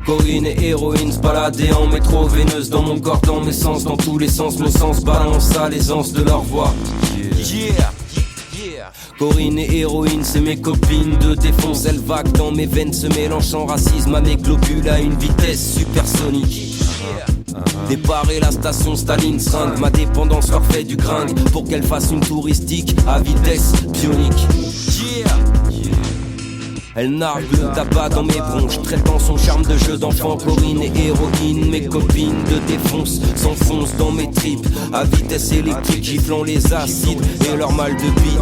Corinne et héroïne se balader en métro veineuse. Dans mon corps, dans mes sens, dans tous les sens. Mon sens balance à l'aisance de leur voix. Corinne et héroïne, c'est mes copines de défonce. Elles vaguent dans mes veines, se mélangent sans racisme à mes globules à une vitesse supersonique. Déparer la station Staline seringue. Ma dépendance leur fait du gringue pour qu'elle fasse une touristique à vitesse bionique. Elle nargue le tabac dans mes bronches, traitant son charme de jeu d'enfant. Corinne et héroïne, mes copines de défonce s'enfoncent dans mes tripes à vitesse électrique, giflant les acides et leur mal de bite.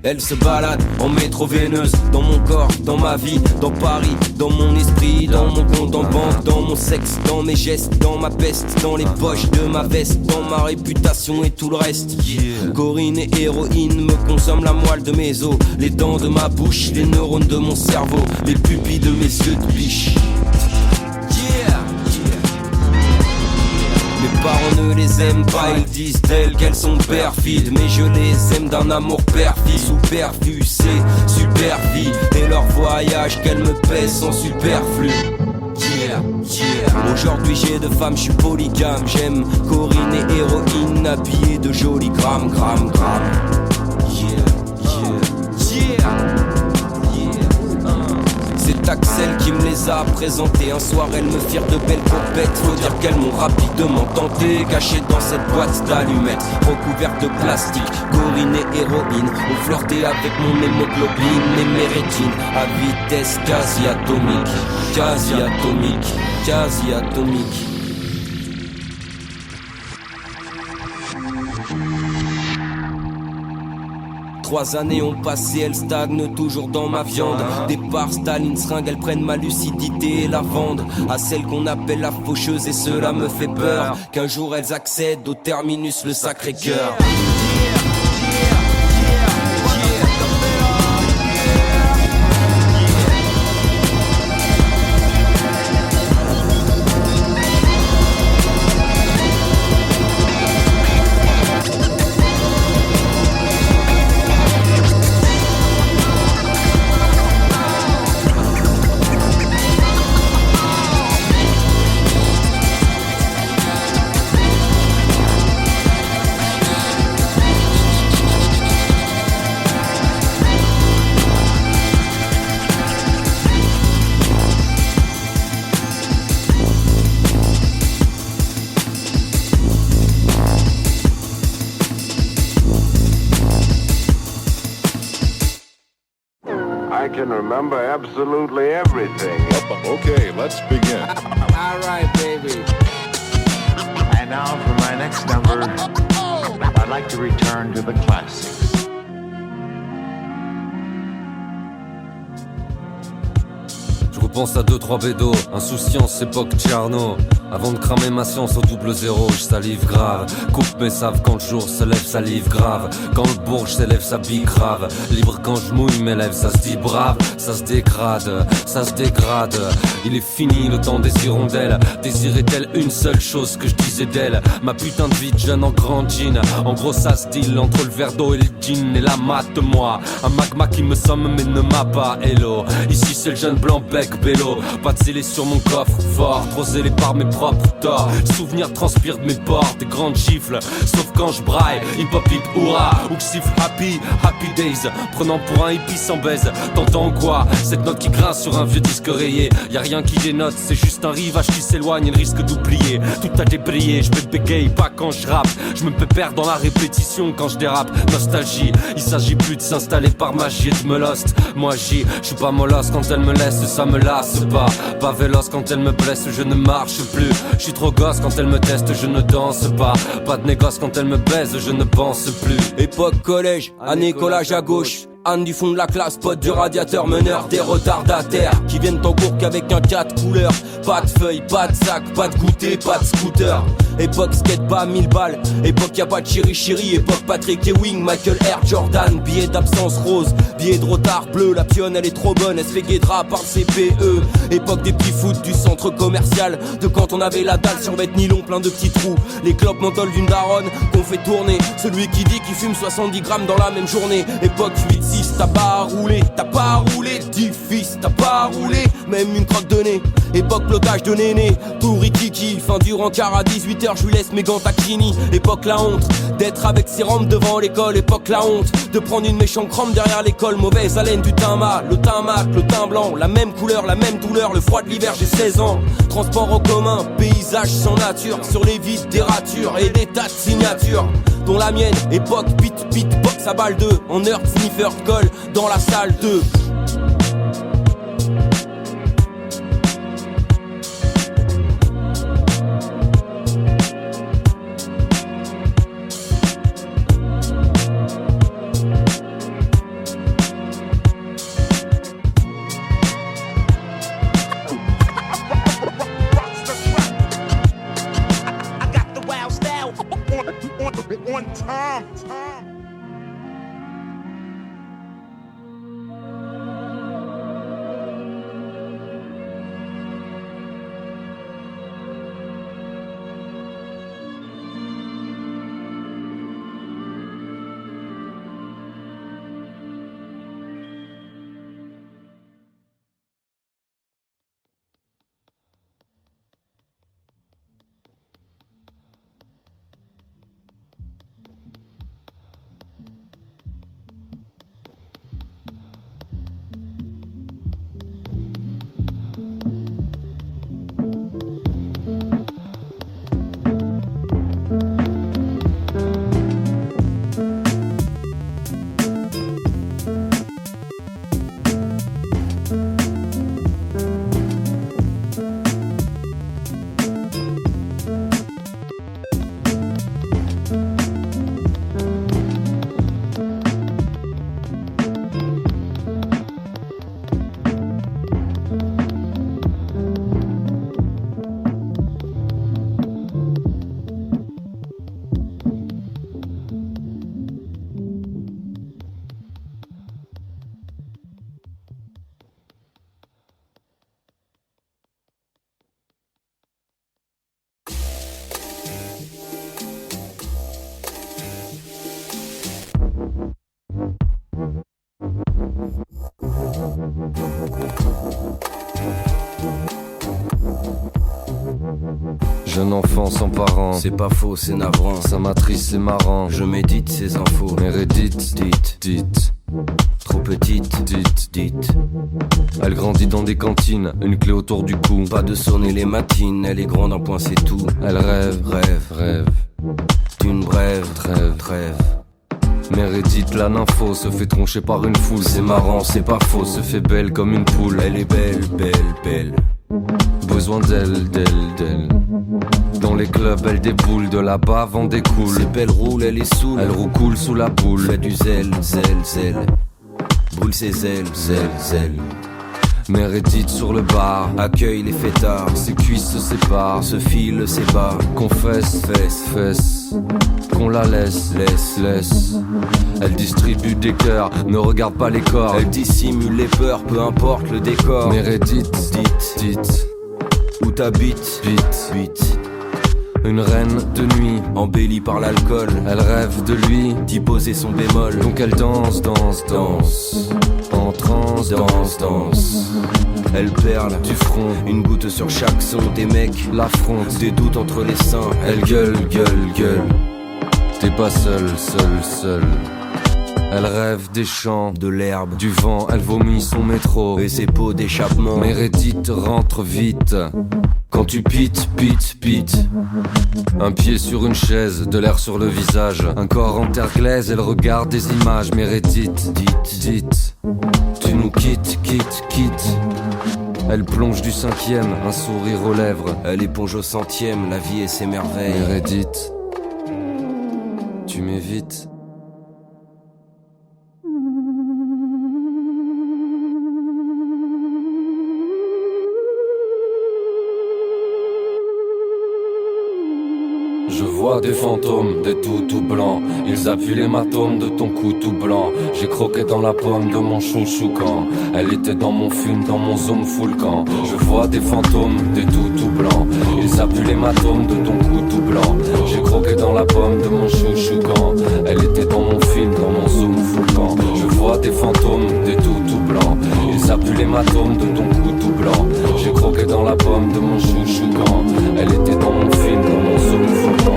Elle se balade en métro veineuse, dans mon corps, dans ma vie, dans Paris, dans mon esprit, dans mon compte en banque, dans mon sexe, dans mes gestes, dans ma peste, dans les poches de ma veste, dans ma réputation et tout le reste. Corinne et héroïne me consomment la moelle de mes os, les dents de ma bouche, les neurones de mon cerveau, les pupilles de mes yeux de biche. Mes parents ne les aiment pas, ils disent d'elles qu'elles sont perfides. Mais je les aime d'un amour père-fils ou perfus et superfie. Et leur voyage qu'elles me pèsent sans superflu. Aujourd'hui j'ai deux femmes, je suis polygame. J'aime Corinne et héroïne, habillées de jolis grammes. C'est Axel qui me les a présentés. Un soir elles me firent de belles copettes. Faut dire qu'elles m'ont rapidement tenté. Caché dans cette boîte d'allumettes recouverte de plastique. Corinne et héroïne ont flirté avec mon hémoglobine et mes rétines à vitesse quasi atomique. Quasi atomique, quasi atomique. Trois années ont passé, elles stagnent toujours dans ma viande. Départ Staline seringue, elles prennent ma lucidité et la vendent à celle qu'on appelle la faucheuse. Et cela me fait peur qu'un jour elles accèdent au terminus, le Sacré-Cœur. I can remember absolutely everything. Okay, let's begin. All right, baby. And now for my next number, I'd like to return to the classics. Je repense à 2-3 bédos, insouciance, époque Tcherno. Avant de cramer ma science au 00, je salive grave. Coupe mes saves quand le jour se lève, salive grave. Quand le bourge s'élève, ça bille grave. Libre quand je mouille mes lèvres, ça se dit brave. Ça se dégrade, ça se dégrade. Il est fini le temps des hirondelles. Désirait-elle une seule chose que je disais d'elle? Ma putain de vie de jeune en grand jean. En gros ça se deal entre le verre d'eau et le jean. Et la mate-moi, un magma qui me somme mais ne m'a pas hello. Ici c'est le jeune blanc bec bélo. Pas de scellé sur mon coffre fort, trop zélé par mes propres torts. Souvenirs transpirent de mes pores, des grandes gifles. Sauf quand je braille, hip hop hip hurrah. Ou que siffle happy, happy days. Prenant pour un hippie sans baise. T'entends quoi? Cette note qui grince sur un vieux disque rayé. Y'a rien qui dénote, c'est juste un rivage qui s'éloigne et le risque d'oublier. Tout a débrayé, je me bégaye pas quand je rappe. Je me pépère dans la répétition quand je dérape. Nostalgie, il s'agit plus de s'installer par magie et de me lost. Moi je suis pas molosse quand elle me laisse, ça me me lasse pas véloce quand elle me blesse, je ne marche plus. Je suis trop gosse quand elle me teste, je ne danse pas de négoce quand elle me baise, je ne pense plus. Époque collège, année collage à gauche. Anne du fond de la classe, pote du radiateur, meneur des retardataires qui viennent en cours qu'avec un 4 couleurs. Pas de feuilles, pas de sac, pas de goûter, pas de scooter. Époque skate pas 1000 balles, époque y'a pas de chiri-chiri. Époque Patrick Ewing, Michael Air Jordan. Billet d'absence rose, billet de retard bleu. La pionne elle est trop bonne, elle se fait guédra par le CPE. Époque des petits foot du centre commercial, de quand on avait la dalle sur vêtements nylon plein de petits trous. Les clopes menthol d'une daronne qu'on fait tourner. Celui qui dit qu'il fume 70 grammes dans la même journée. Époque 8-6, t'as pas roulé, 10 fils, t'as pas roulé, même une crotte de nez. Époque blocage de néné, tout rikiki. Fin du rencard à 18h, je lui laisse mes gants taquini. Époque la honte d'être avec ses rampes devant l'école. Époque la honte de prendre une méchante crampe derrière l'école. Mauvaise haleine du teint mat, le teint mat, le teint blanc. La même couleur, la même douleur, le froid de l'hiver, j'ai 16 ans. Transport en commun, paysage sans nature. Sur les vides des ratures et des tas de signatures, dont la mienne. Époque pit, box à balle 2. En heure, sniffer, colle dans la salle 2. Jeune enfant sans parents, C'est pas faux, c'est navrant. sa matrice c'est marrant. Je médite ces infos. Mérédite, Dites, trop petite, dites. elle grandit dans des cantines, une clé autour du cou. Pas de sonner les matines, elle est grande, un point c'est tout. Elle rêve, Rêve d'une brève, trêve. Mérédite la nympho se fait troncher par une foule. C'est marrant, c'est pas faux. Se fait belle comme une poule. Elle est belle. Besoin d'elle. Dans les clubs elle déboule, de là-bas vend des coules. C'est belle roule, elle est saoule. Elle roucoule sous la boule. Fait du zèle. Brûle ses ailes. Mérédite sur le bar, Accueille les fêtards. ses cuisses se séparent. Se file ses bas. Confesse, fesse, qu'on la laisse. Elle distribue des cœurs, ne regarde pas les corps. Elle dissimule les peurs, peu importe le décor. Mérédite, dites, Où t'habites, vite. Une reine de nuit, embellie par l'alcool. elle rêve de lui, D'y poser son bémol. donc elle danse. En transe, danse. Elle perle Du front, une goutte sur chaque son. Des mecs l'affronte. des doutes entre les seins. Elle gueule. T'es pas seul. Elle rêve des champs, de l'herbe, du vent, elle vomit son métro. et ses pots d'échappement. Mérédite rentre vite. Quand tu pites. Un pied sur une chaise, de l'air sur le visage. Un corps en terre glaise, elle regarde des images. Mérédite, dites. Tu nous quittes. Elle plonge du 5e, un sourire aux lèvres. Elle éponge au 100e, la vie et ses merveilles. Meredith, tu m'évites. Je vois des fantômes, des tout blancs. Ils appuient l'hématome de ton cou tout blanc. J'ai croqué dans la pomme de mon chouchou quand elle était dans mon film, dans mon zoom full camp. Je vois des fantômes, des tout blancs. Ils appuient l'hématome de ton cou tout blanc. J'ai croqué dans la pomme de mon chouchou quand elle était dans mon film, dans mon zoom full camp. Je vois des fantômes, des tout blancs. Ils appuient l'hématome de ton cou tout blanc. J'ai croqué dans la pomme de mon chouchou quand elle était dans mon film, dans mon zoom full camp.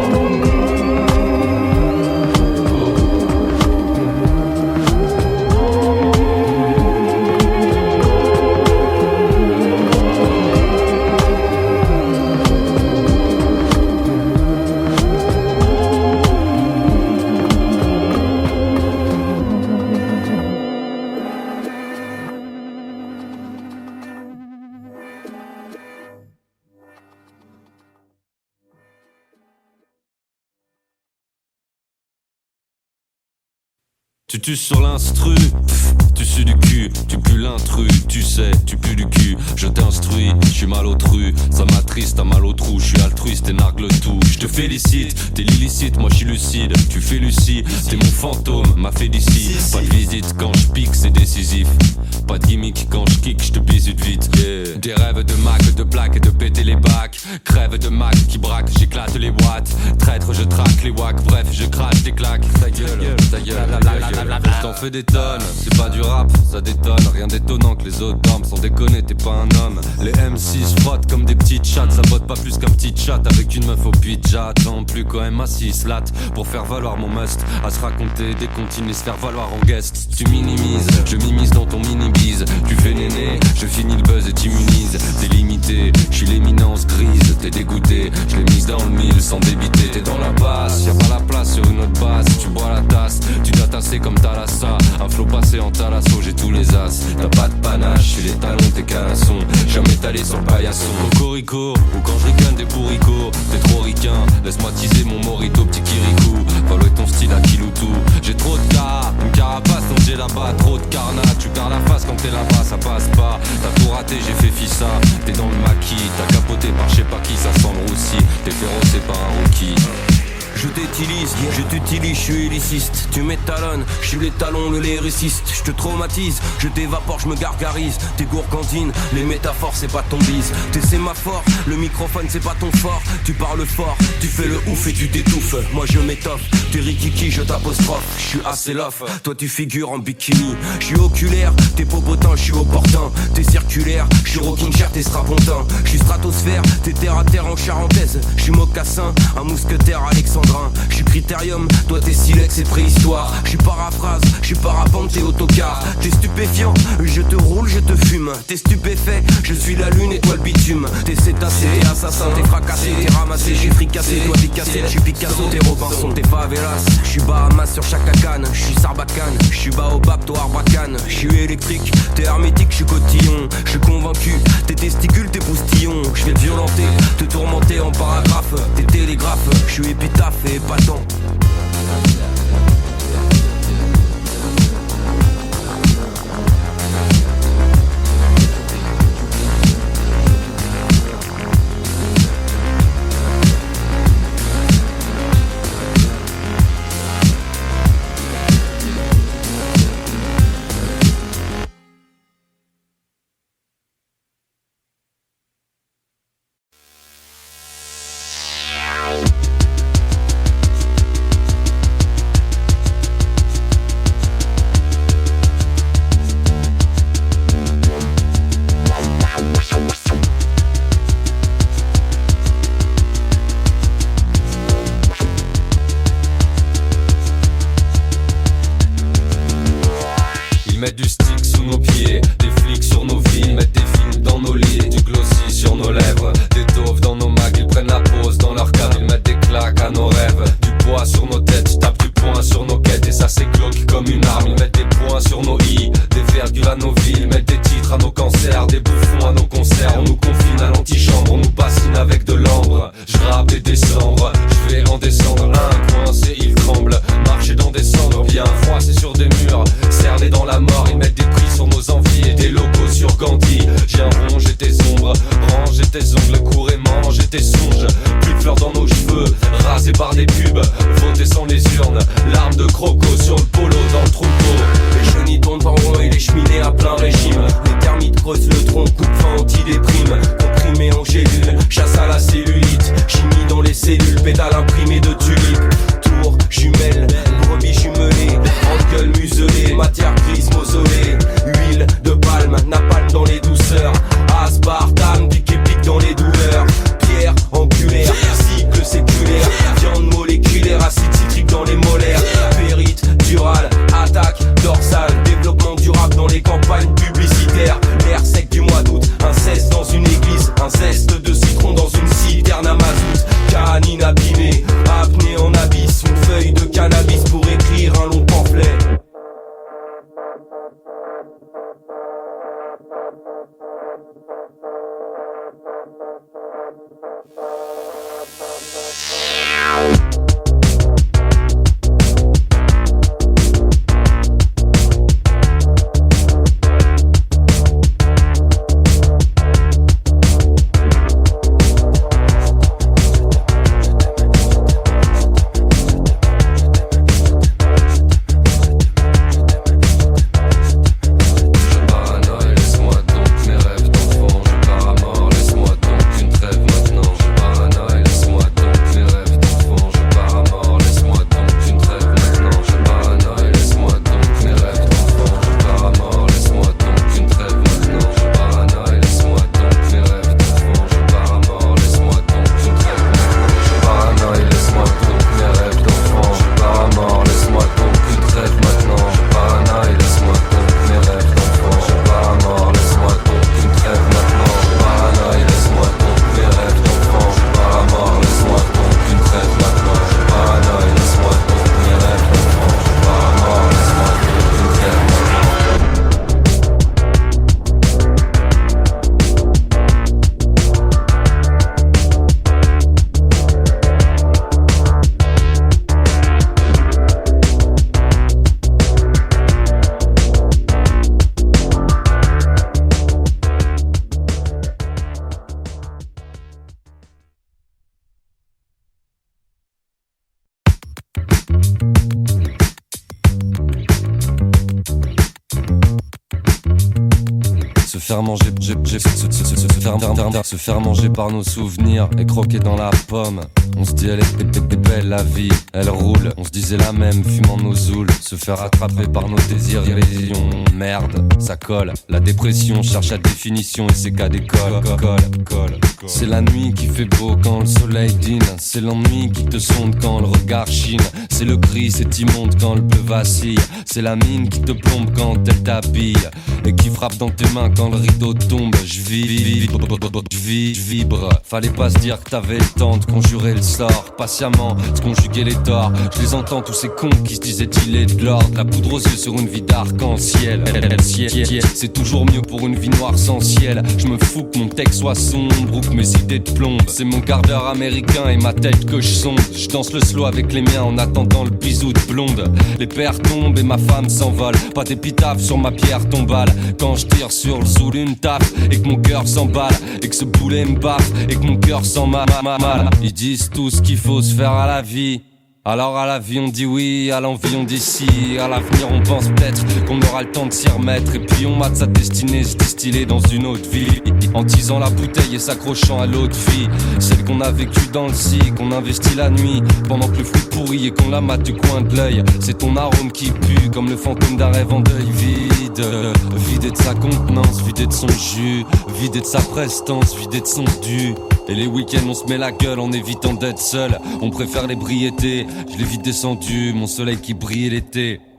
Tu tues sur l'instru, tu sues du cul, tu pues l'intrus, tu sais, tu pues du cul, je t'instruis, je suis mal autru, ça m'attriste, t'as mal au trou, je suis altruiste et nargue le tout, je te félicite, t'es l'illicite, moi je suis lucide, tu fais Lucie, t'es mon fantôme, m'a fait d'ici, pas de visite quand je pique, c'est décisif, pas de gimmick quand je kick, je te bisute vite, yeah. Des rêves de Mac, de plaques et de péter les bacs, crève de Mac qui braque, j'éclate les boîtes, traître, je traque les wacks, bref, je crache des claques, ta gueule, ta gueule. T'en fais des tonnes, c'est pas du rap, ça détonne. Rien d'étonnant que les autres dorment, sans déconner t'es pas un homme. Les MC se frottent comme des petites chattes, ça botte pas plus qu'un petit chat avec une meuf au pidja. Tant plus quand même assis latte pour faire valoir mon must. À se raconter des comptines, se faire valoir en guest. Tu minimises, je m'immisce dans ton mini-bise. Tu fais néné, je finis le buzz et t'immunises. T'es limité, je suis l'éminence grise. T'es dégoûté, je l'ai mise dans le mille sans débiter. T'es dans la basse, y'a pas la place sur une autre base. Tu bois la tasse, tu dois tasser comme Thalassa. Un flow passé en talasso, j'ai tous les as. T'as pas de panache, j'ai les talons, tes canassons. Jamais t'allé sur le paillasson. Cocorico, ou quand je ricane des bourricots. T'es trop ricain, laisse-moi teaser mon morito, petit kirikou. Va louer ton style à Kiloutou. J'ai trop de cas, une carapace donc j'ai là-bas. Trop de carnat, tu perds la face quand t'es là-bas, ça passe pas. T'as tout raté, j'ai fait fissa. T'es dans le maquis, t'as capoté par je sais pas qui, ça sent le roussi. T'es férocé par un rookie. Je t'utilise, je t'utilise, je suis illiciste. Tu m'étalonnes, je suis l'étalon, le lyriciste. Je te traumatise, je t'évapore, je me gargarise. Tes gourgandines, les métaphores c'est pas ton bise. T'es sémaphore, le microphone c'est pas ton fort. Tu parles fort, tu fais le ouf et tu t'étouffes. Moi je m'étoffe, t'es rikiki, je t'apostrophe. Je suis assez lof, toi tu figures en bikini. Je suis oculaire, t'es popotin, je suis opportun. T'es circulaire, je suis rocking chair, t'es strapontin. Je suis stratosphère, t'es terre à terre en charentaise. Je suis mocassin, un mousquetaire alexandrin. Je suis critérium, toi t'es silex et préhistoire. Je suis paraphrase, je suis parapente, t'es autocar. T'es stupéfiant, je te roule, je te fume. T'es stupéfait, je suis la lune et toi le bitume. T'es cétacé, t'es assassin, t'es fracassé, t'es ramassé, j'ai fricassé, toi t'es cassé, je suis Picasso, t'es Robinson, t'es favelas. Je suis Bahamas sur Chaka Khan, je suis Sarbacane, je suis Baobab, toi Arbacane. Je suis électrique, t'es hermétique, je suis cotillon. Je suis convaincu, tes testicules, tes poustillons. Je vais te violenter, te tourmenter en paragraphe. T'es télégraphe, je suis épitaphe et épatant. Mettre du stick sous nos pieds, des flics sur nos vies, mettre des films dans nos lits, du glossy sur nos lèvres, des tauves dans nos mags, ils prennent la pause dans leur cadre, ils mettent des claques à nos rêves, du poids sur nos têtes, je tape du poing sur nos quêtes et ça c'est glauque comme une arme, ils mettent des points sur nos i, des virgules à nos villes, mettent des titres à nos cancers, des bouffons à nos concerts. pub, voter sans les urnes, l'arme de croco sur le polo dans le troupeau. Les chenilles tombent en rond et les cheminées à plein régime. Les termites creusent le tronc, coup de fin anti-déprime. Comprimé en gélule, chasse à la cellulite. Chimie dans les cellules, pétales imprimées de tulipes. Tour, jumelles, brebis jumelées. En gueule muselée, matière grise, mausolée. Huile de palme, napalm dans les douceurs. Aspartame, pique et pique dans les douleurs. Pierre angulaire, cycle séculaire. Viande moléculaire, acide citrique dans les molaires. Périte, durale, attaque, dorsale. Développement durable dans les campagnes publicitaires. L'air sec du mois d'août, inceste dans une église. Un zeste de citron dans une citerne à mazout. Canine abîmée, apnée en abysse. Une feuille de cannabis pour écrire un long pamphlet. Se faire manger par nos souvenirs et croquer dans la pomme. On se dit elle est belle la vie, elle roule. On se disait la même, fumant nos zouls. Se faire attraper par nos désirs, illusions. Merde, ça colle. La dépression cherche la définition et c'est qu'à d'école. Colle. C'est la nuit qui fait beau quand le soleil dîne. C'est l'ennui qui te sonde quand le regard chine. C'est le gris, c'est immonde quand le bleu vacille. C'est la mine qui te plombe quand elle t'habille et qui frappe dans tes mains quand le rideau tombe. Je vibre. Fallait pas se dire que t'avais le temps de conjurer le sort. Patiemment, se conjuguer les torts. Je les entends tous ces cons qui se disaient il est de l'ordre. La poudre aux yeux sur une vie d'arc-en-ciel. C'est toujours mieux pour une vie noire sans ciel. Je me fous que mon texte soit sombre ou que mes idées te plombent. C'est mon quart d'heure américain et ma tête que je sonde. Je danse le slow avec les miens en attendant le bisou de blonde. Les pères tombent et ma femme s'envole. Pas d'épitaphe sur ma pierre tombale. Quand je tire sur le zoul une tape et que mon cœur s'emballe et que ce boulet me baffe et que mon cœur s'en mal. Ils disent tout ce qu'il faut se faire à la vie. Alors à la vie on dit oui, à l'envie on dit si. À l'avenir on pense peut-être qu'on aura le temps de s'y remettre. Et puis on mate sa destinée se distiller dans une autre vie. En tisant la bouteille et s'accrochant à l'autre vie. Celle qu'on a vécue dans le si, qu'on investit la nuit pendant que le fruit pourrit et qu'on la mate du coin de l'œil. C'est ton arôme qui pue comme le fantôme d'un rêve en deuil. Vidé de sa contenance, vidé de son jus, vidé de sa prestance, vidé de son dû. Et les week-ends on se met la gueule en évitant d'être seul. On préfère l'ébriété, je l'ai vite descendu, mon soleil qui brille l'été.